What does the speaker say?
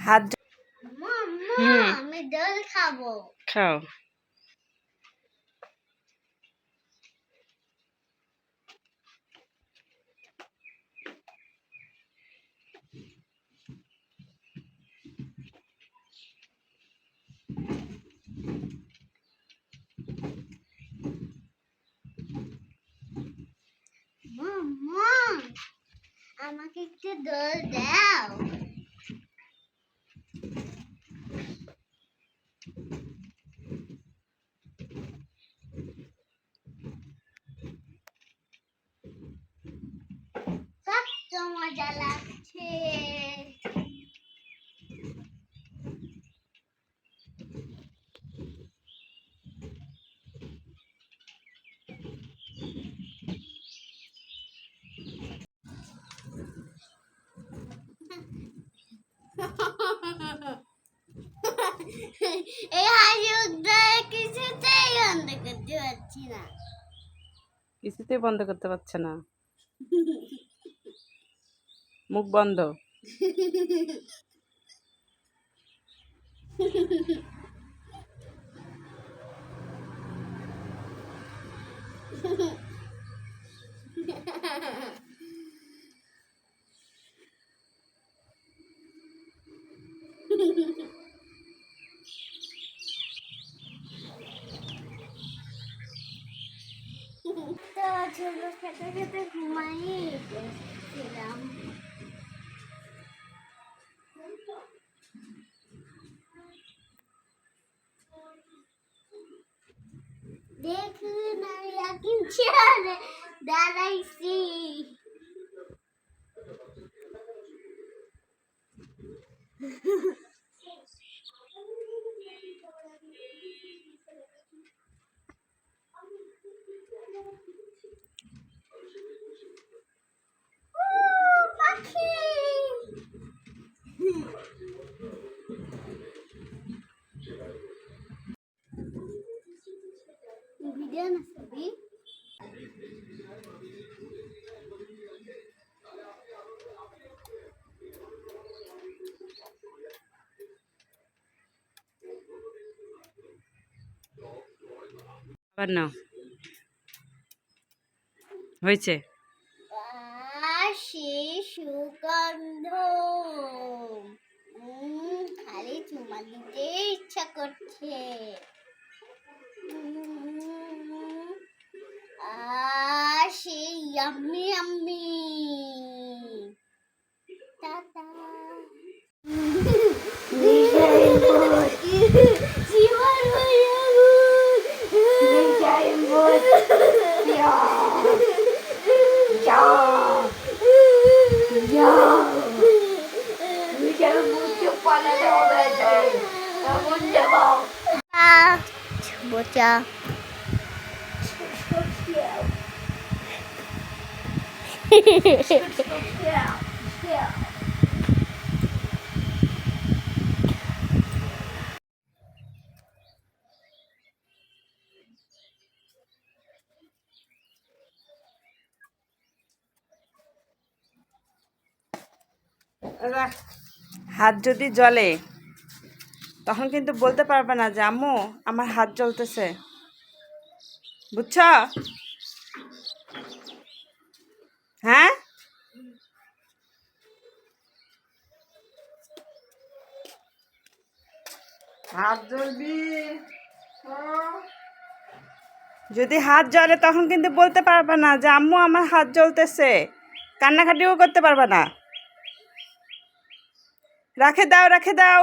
হাত আমি জল খাবো। খাও। আমাকে একটু জল দাও। কত মজা লাগছে। এই হাসিটা কিছুতেই বন্ধ করতে পারছি না। কিছুতেই বন্ধ করতে পারছে না, মুখ বন্ধ। তো ছোট খেতে খেতে ঘুমাই গেছিলাম। দেখুন আমি এখন চেয়ারে দাঁড়াইছি। পাখি ভিডিও না ছবি। আবার নাও, হয়েছে। সে সুগন্ধ, খালি চুমা দিতে ইচ্ছা করছে। সে ইয়াম্মি ইয়াম্মি। টাটা। জীবন bocah হাত যদি জ্বলে তখন কিন্তু বলতে পারবে না যে আম্মু আমার হাত জ্বলতেছে, বুঝছ? হ্যাঁ, হাত জ্বলবি। যদি হাত জ্বলে তখন কিন্তু বলতে পারবে না যে আম্মু আমার হাত জ্বলতেছে, কান্নাকাটিও করতে পারবে না। রেখে দাও, রেখে দাও।